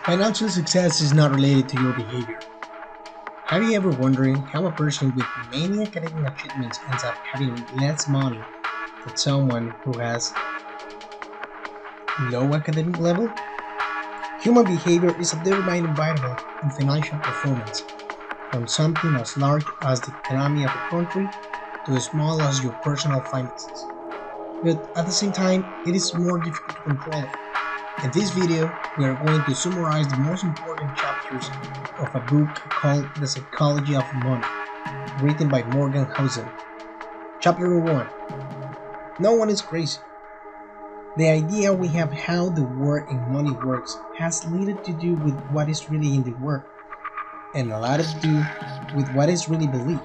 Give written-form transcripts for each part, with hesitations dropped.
Financial success is not related to your behavior. Have you ever wondered how a person with many academic achievements ends up having less money than someone who has low academic level? Human behavior is a determining variable in financial performance, from something as large as the economy of a country to as small as your personal finances. But at the same time, it is more difficult to control it. In this video, we are going to summarize the most important chapters of a book called The Psychology of Money, written by Morgan Housel. Chapter 1. No one is crazy. The idea we have how the world and money works has little to do with what is really in the world, and a lot to do with what is really believed.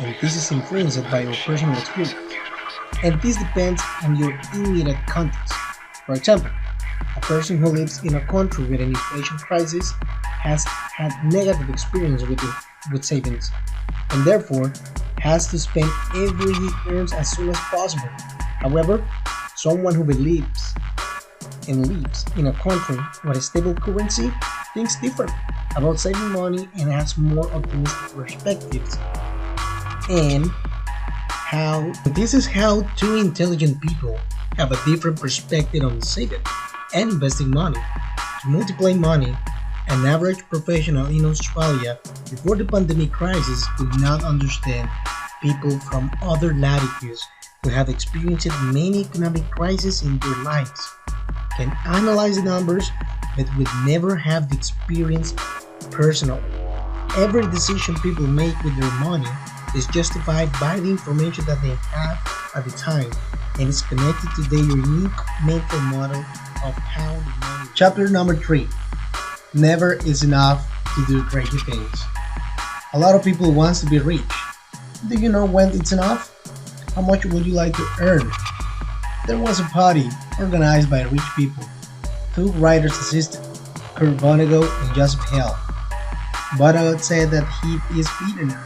And this is influenced by our personal experience. And this depends on your immediate context. For example, a person who lives in a country with an inflation crisis has had negative experience with savings, and therefore has to spend every he earns as soon as possible. However, someone who believes and lives in a country with a stable currency thinks different about saving money and has more optimistic perspectives. And this is how two intelligent people have a different perspective on saving and investing money. To multiply money, an average professional in Australia before the pandemic crisis could not understand people from other latitudes who have experienced many economic crises in their lives, can analyze the numbers but would never have the experience personally. Every decision people make with their money is justified by the information that they have at the time and is connected to their unique mental model of how the money. Chapter number 3. Never is enough to do crazy things. A lot of people want to be rich. Do you know when it's enough? How much would you like to earn? There was a party organized by rich people. Two writers assisted, Kurt Vonnegut and Joseph Hale. Vonnegut said that he is billionaire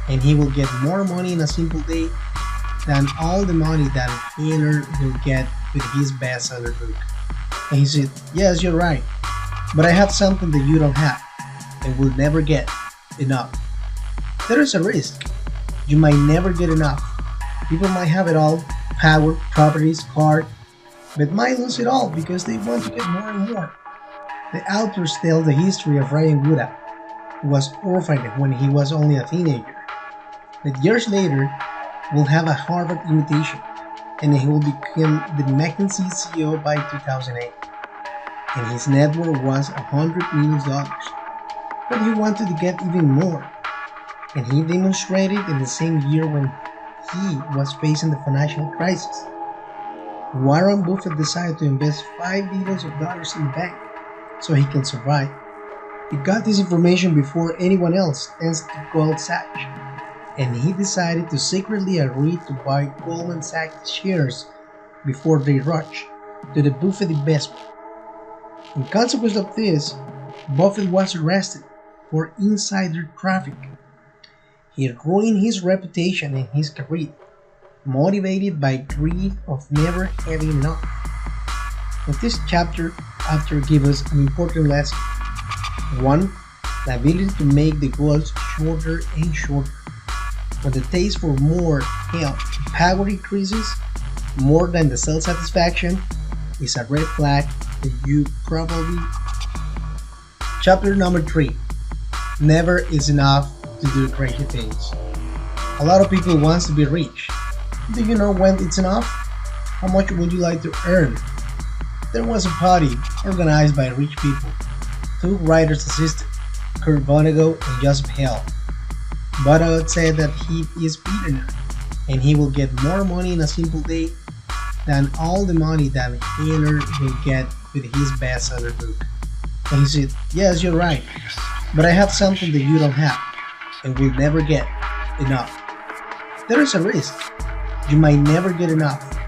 and he will get more money in a simple day than all the money that Hiller will get with his bestseller book. And he said, yes, you're right, but I have something that you don't have and will never get enough. There is a risk. You might never get enough. People might have it all, power, properties, cars, but might lose it all because they want to get more and more. The authors tell the history of Ryan Woodhouse, who was orphaned when he was only a teenager. But years later, will have a Harvard invitation, and he will become the McKinsey CEO by 2008. And his net worth was $100 million. But he wanted to get even more. And he demonstrated in the same year when he was facing the financial crisis. Warren Buffett decided to invest $5 billion in the bank so he can survive. He got this information before anyone else, thanks to Goldman Sachs. And he decided to secretly agree to buy Goldman Sachs shares before they rushed to the Buffett investment. In consequence of this, Buffett was arrested for insider trafficking. He ruined his reputation and his career, motivated by greed of never having enough. In this chapter, author gives us an important lesson. 1. The ability to make the goals shorter and shorter. When the taste for more health and power increases more than the self-satisfaction, is a red flag that you probably. Chapter number 3. Never is enough to do crazy things. A lot of people want to be rich. Do you know when it's enough? How much would you like to earn? There was a party organized by rich people. Two writers assisted, Kurt Vonnegut and Joseph Hale. Vonnegut said that he is billionaire and he will get more money in a simple day than all the money that Hiller will get with his bestseller book. And he said, yes, you're right, but I have something that you don't have and will never get enough. There is a risk. You might never get enough.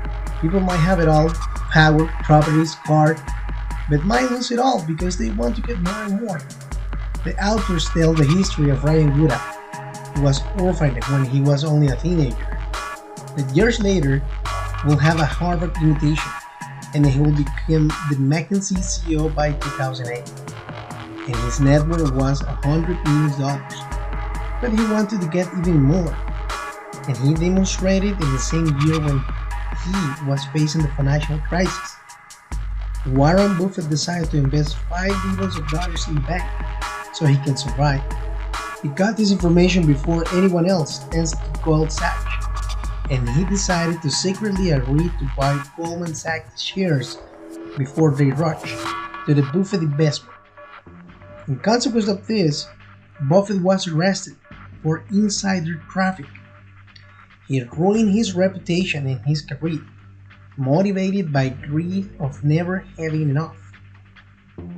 People might have it all, power, properties, cars, but might lose it all because they want to get more and more. The authors tell the history of Ryan Woodhouse, who was orphaned when he was only a teenager. But years later, will have a Harvard invitation, and he will become the McKinsey CEO by 2008. And his net worth was $100 million. But he wanted to get even more. And he demonstrated in the same year when he was facing the financial crisis. Warren Buffett decided to invest $5 billion in the bank so he can survive. He got this information before anyone else, thanks to Goldman Sachs, and he decided to secretly agree to buy Goldman Sachs shares before they rushed to the Buffett investment. In consequence of this, Buffett was arrested for insider traffic. He ruined his reputation and his career, motivated by greed of never having enough.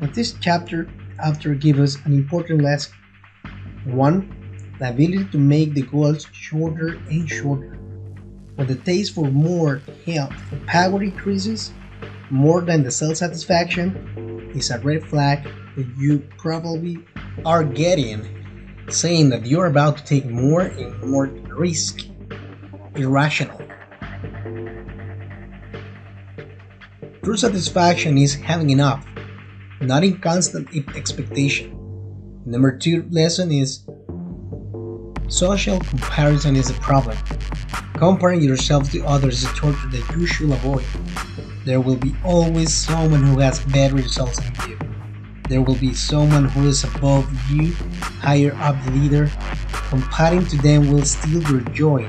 But this chapter after gives us an important lesson. 1. The ability to make the goals shorter and shorter. When the taste for more health and power increases more than the self-satisfaction, is a red flag that you probably are getting, saying that you're about to take more and more risk. Irrational. True satisfaction is having enough, not in constant expectation. Number 2 lesson is social comparison is a problem. Comparing yourself to others is a torture that you should avoid. There will be always someone who has better results than you. There will be someone who is above you, higher up the leader. Comparing to them will steal your joy,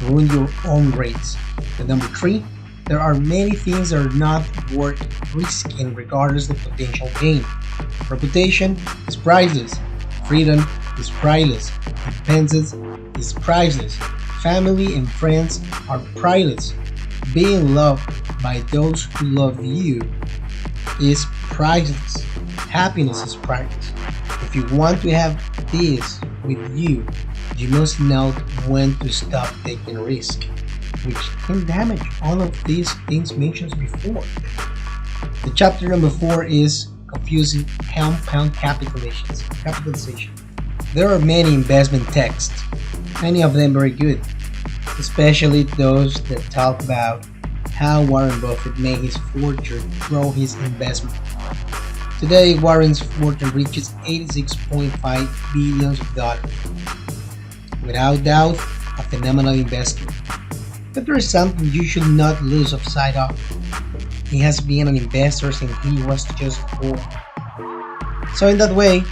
ruin your own race. And number 3, there are many things that are not worth risking regardless of the potential gain. Reputation is priceless. Freedom is priceless. Independence is priceless. Family and friends are priceless. Being loved by those who love you is priceless. Happiness is priceless. If you want to have this with you, you must know when to stop taking risk, which can damage all of these things mentioned before. The chapter number 4 is confusing compound capitalization. There are many investment texts, many of them very good, especially those that talk about how Warren Buffett made his fortune through his investment. Today, Warren's fortune reaches $86.5 billion. Without doubt, a phenomenal investor. But there is something you should not lose sight of. He has been an investor since he was just born. So in that way,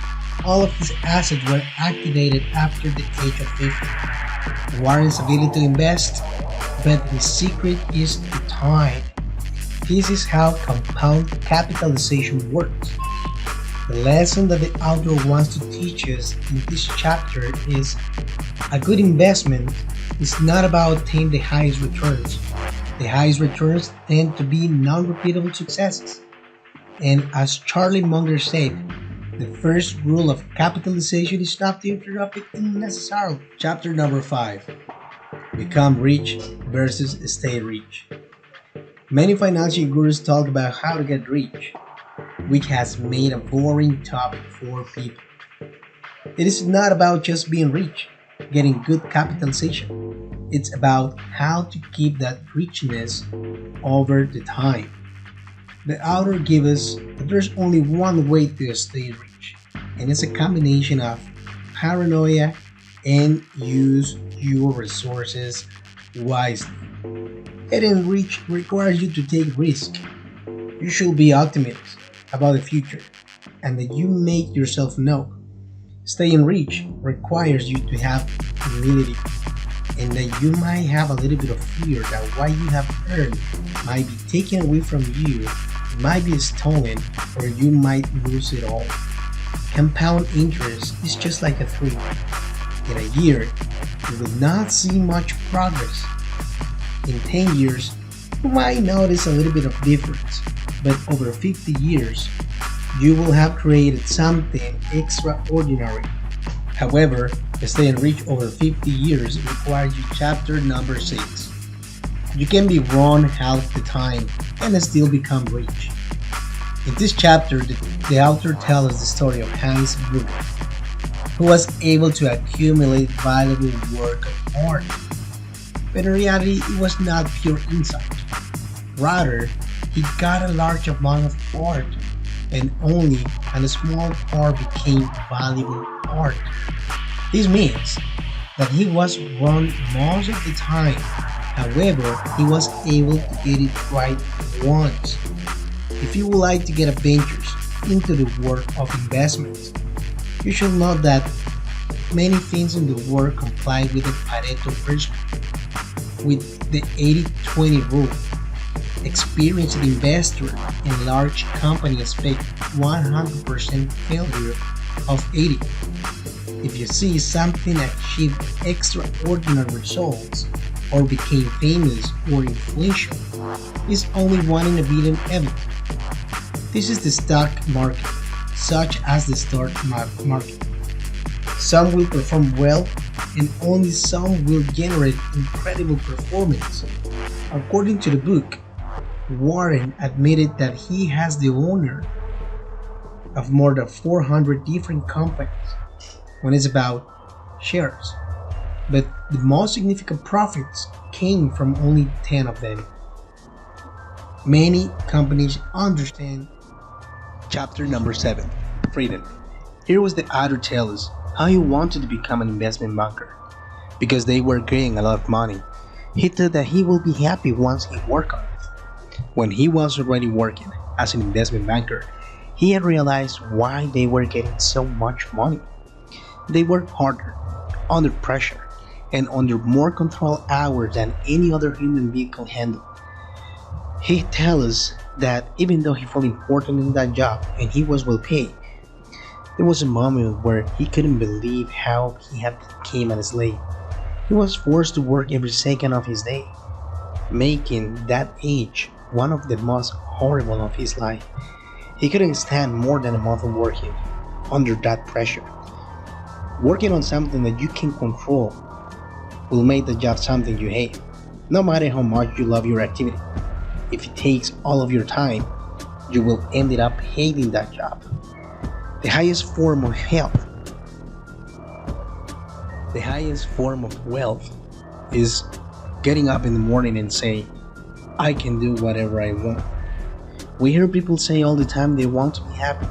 all of his assets were activated after the age of 50. Warren's ability to invest, but his secret is the time. This is how compound capitalization works. The lesson that the author wants to teach us in this chapter is a good investment is not about obtaining the highest returns. The highest returns tend to be non-repeatable successes. And as Charlie Munger said, the first rule of capitalization is not to interrupt it unnecessarily. Chapter number 5. Become rich versus stay rich. Many financial gurus talk about how to get rich, which has made a boring topic for people. It is not about just being rich, getting good capitalization. It's about how to keep that richness over the time. The author gives us that there's only one way to stay rich, and it's a combination of paranoia and use your resources wisely. Getting rich requires you to take risk. You should be optimistic about the future and that you make yourself know. Staying rich requires you to have humility and that you might have a little bit of fear that what you have earned might be taken away from you, might be stolen, or you might lose it all. Compound interest is just like a tree. In a year, you will not see much progress. In 10 years, you might notice a little bit of difference, but over 50 years, you will have created something extraordinary. However, staying rich over 50 years requires you chapter number 6. You can be wrong half the time and still become rich. In this chapter, the author tells us the story of Hans Gruber, who was able to accumulate valuable work of art. But in reality, it was not pure insight. Rather, He got a large amount of art, and only a small part became valuable art. This means that he was wrong most of the time. However, he was able to get it right once. If you would like to get adventures into the world of investments, you should know that many things in the world comply with the Pareto principle, with the 80-20 rule. Experienced investor and large companies expect 100% failure of 80. If you see something achieve extraordinary results or became famous or influential, it's only one in a billion ever. This is the stock market, such as the stock market. Some will perform well and only some will generate incredible performance. According to the book, Warren admitted that he has the owner of more than 400 different companies when it's about shares, but the most significant profits came from only 10 of them. Many companies understand. Chapter number 7, Freedom. Here was the author tell us how he wanted to become an investment banker. Because they were getting a lot of money, he thought that he would be happy once he worked on it. When he was already working as an investment banker, he had realized why they were getting so much money. They worked harder, under pressure, and under more controlled hours than any other human being could handle. He tells us that even though he felt important in that job and he was well paid, there was a moment where he couldn't believe how he had become a slave. He was forced to work every second of his day, making that age one of the most horrible of his life. He couldn't stand more than a month of working under that pressure. Working on something that you can control will make the job something you hate, no matter how much you love your activity. If it takes all of your time, you will end up hating that job. The highest form of health, the highest form of wealth is getting up in the morning and saying, I can do whatever I want. We hear people say all the time they want to be happy,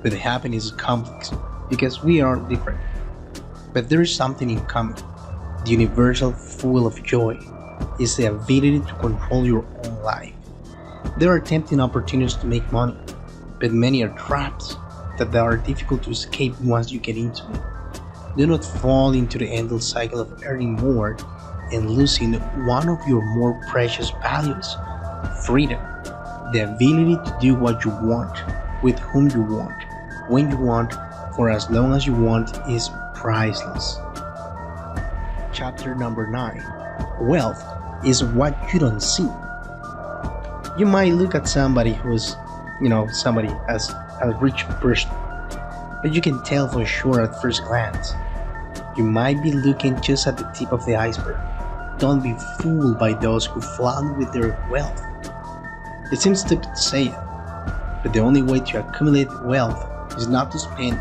but the happiness is complex because we are different. But there is something in common. The universal fuel of joy is the ability to control your own life. There are tempting opportunities to make money, but many are traps that are difficult to escape once you get into it. Do not fall into the endless cycle of earning more and losing one of your more precious values, freedom. The ability to do what you want, with whom you want, when you want, for as long as you want is priceless. Chapter number 9. Wealth is what you don't see. You might look at somebody who's, somebody as a rich person, but you can tell for sure at first glance. You might be looking just at the tip of the iceberg. Don't be fooled by those who flaunt with their wealth. It seems stupid to say it, but the only way to accumulate wealth is not to spend.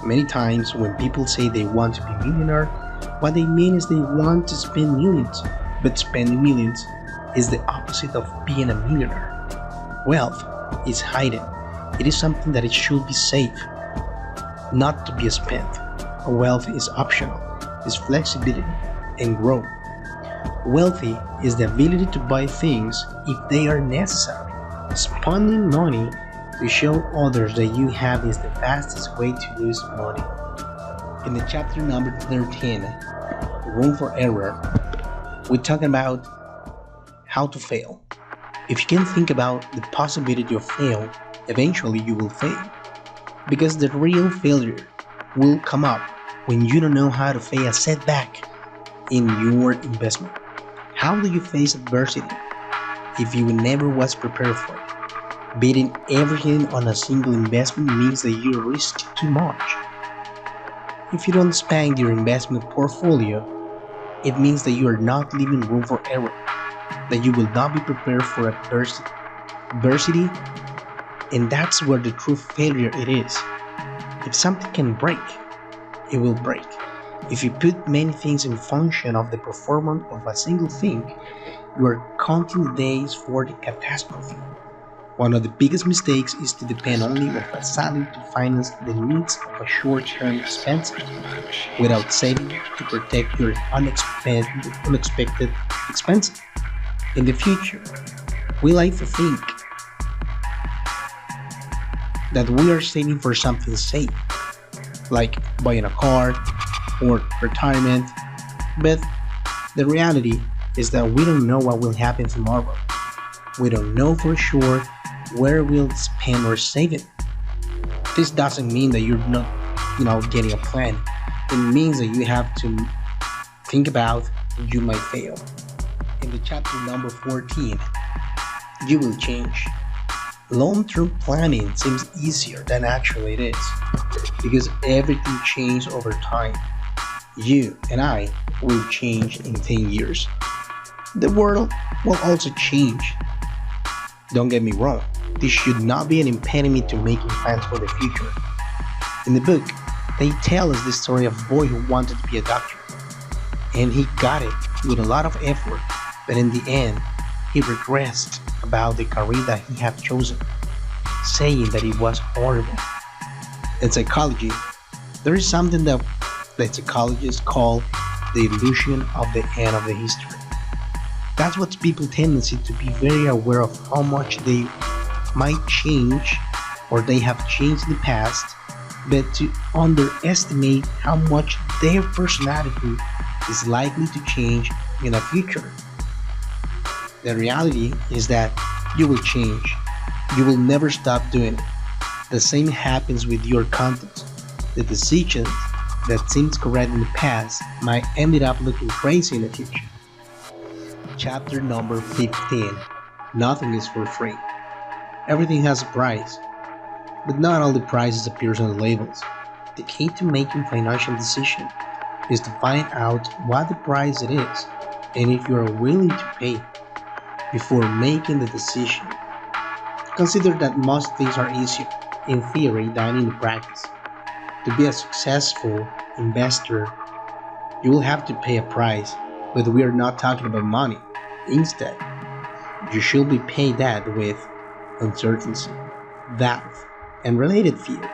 Many times when people say they want to be a millionaire, what they mean is they want to spend millions, but spending millions is the opposite of being a millionaire. Wealth is hidden. It is something that it should be safe, not to be spent. Wealth is optional, is flexibility, and growth. Wealthy is the ability to buy things if they are necessary. Spending money to show others that you have is the fastest way to lose money. In the chapter number 13, Room for Error, we're talking about how to fail. If you can think about the possibility of fail, eventually you will fail. Because the real failure will come up when you don't know how to face a setback in your investment. How do you face adversity if you never was prepared for it? Betting everything on a single investment means that you risk too much. If you don't expand your investment portfolio, it means that you are not leaving room for error, that you will not be prepared for adversity, and that's where the true failure it is. If something can break, it will break. If you put many things in function of the performance of a single thing, You are counting the days for the catastrophe. One of the biggest mistakes is to depend only on a salary to finance the needs of a short-term expense without saving to protect your unexpected expenses. In the future, we like to think that we are saving for something safe, like buying a car or retirement, but the reality is that we don't know what will happen tomorrow. We don't know for sure where we'll spend or save it. This doesn't mean that you're not, getting a plan. It means that you have to think about you might fail. In the chapter number 14, you will change. Long-term planning seems easier than actually it is, because everything changes over time. You and I will change in 10 years. The world will also change. Don't get me wrong, this should not be an impediment to making plans for the future. In the book, they tell us the story of a boy who wanted to be a doctor, and he got it with a lot of effort, but in the end, he regressed about the career that he had chosen, saying that it was horrible. In psychology, there is something that psychologists call the illusion of the end of the history. That's what people's tendency to be very aware of how much they might change or they have changed in the past, but to underestimate how much their personality is likely to change in the future. The reality is that you will change. You will never stop doing it. The same happens with your content. The decisions that seems correct in the past might end up looking crazy in the future. Chapter number 15. Nothing is for free. Everything has a price, but not all the prices appears on the labels. The key to making financial decision is to find out what the price it is and if you are willing to pay before making the decision. Consider that most things are easier in theory than in practice. To be a successful investor, you will have to pay a price, but we are not talking about money. Instead, you should be paid that with uncertainty, doubt, and related fear,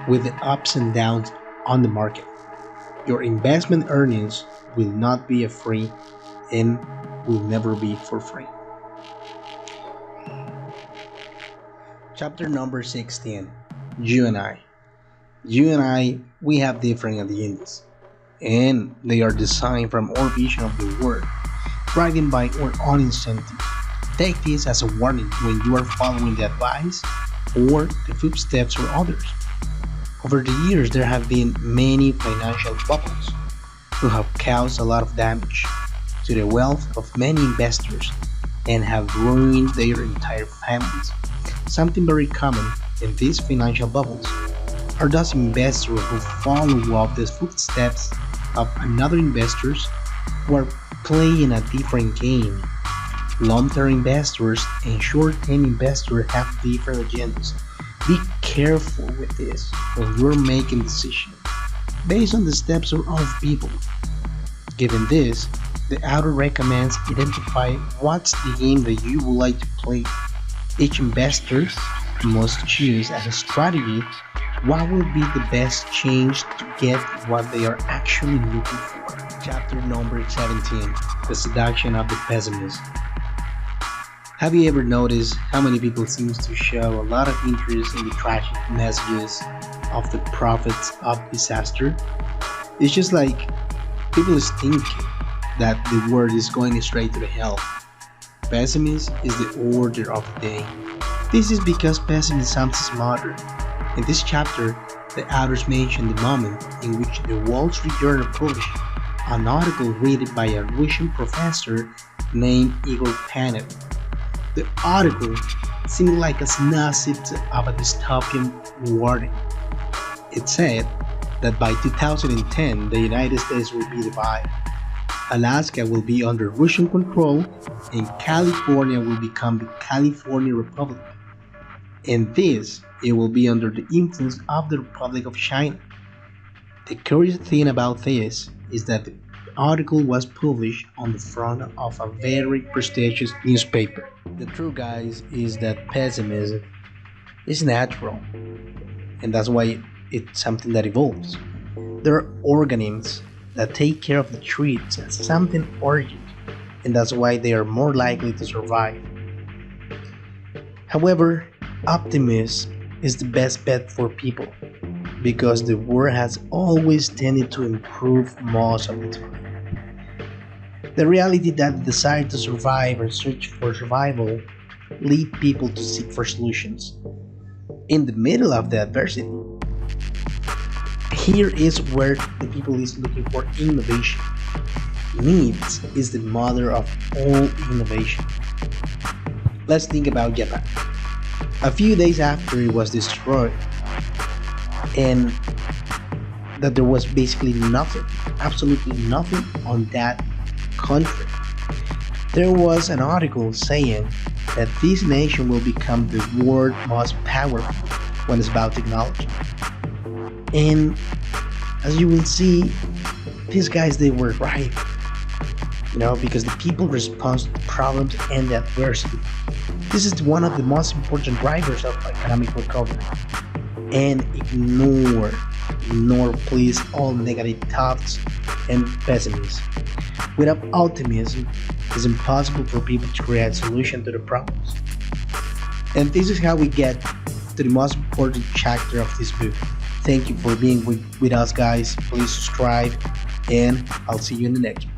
with the ups and downs on the market. Your investment earnings will not be free and will never be for free. Chapter number 16. You and I. You and I, we have different agendas, and they are designed from our vision of the world, driven by our own incentives. Take this as a warning when you are following the advice or the footsteps of others. Over the years, there have been many financial bubbles who have caused a lot of damage to the wealth of many investors and have ruined their entire families. Something very common in these financial bubbles are those investors who follow up the footsteps of another investors who are playing a different game. Long-term investors and short-term investors have different agendas. Be careful with this when you're making decisions based on the steps of other people. Given this, the author recommends identify what's the game that you would like to play. Each investor must choose as a strategy what will be the best change to get what they are actually looking for. Chapter number 17. The seduction of the pessimist. Have you ever noticed how many people seem to show a lot of interest in the tragic messages of the prophets of disaster? It's just like people think that the world is going straight to the hell. Pessimism is the order of the day. This is because pessimism is modern. In this chapter, the authors mention the moment in which the Wall Street Journal published an article written by a Russian professor named Igor Panev. The article seemed like a snippet of a dystopian warning. It said that by 2010, the United States will be divided. Alaska will be under Russian control, and California will become the California Republic. And this, it will be under the influence of the Republic of China. The curious thing about this is that the article was published on the front of a very prestigious newspaper. The truth, guys, is that pessimism is natural, and that's why it's something that evolves. There are organisms that take care of the treats as something urgent, and that's why they are more likely to survive. However, optimism is the best bet for people because the world has always tended to improve most of the time. The reality that the desire to survive and search for survival lead people to seek for solutions in the middle of the adversity. Here is where the people is looking for innovation. Needs is the mother of all innovation. Let's think about Japan. A few days after it was destroyed, and that there was basically nothing, absolutely nothing on that country. There was an article saying that this nation will become the world's most powerful when it's about technology. And as you will see, these guys, they were right. Because the people respond to the problems and the adversity. This is one of the most important drivers of economic recovery. And ignore please all negative thoughts and pessimism. Without optimism, it's impossible for people to create solutions to the problems. And this is how we get to the most important chapter of this book. Thank you for being with us, guys. Please subscribe, and I'll see you in the next one.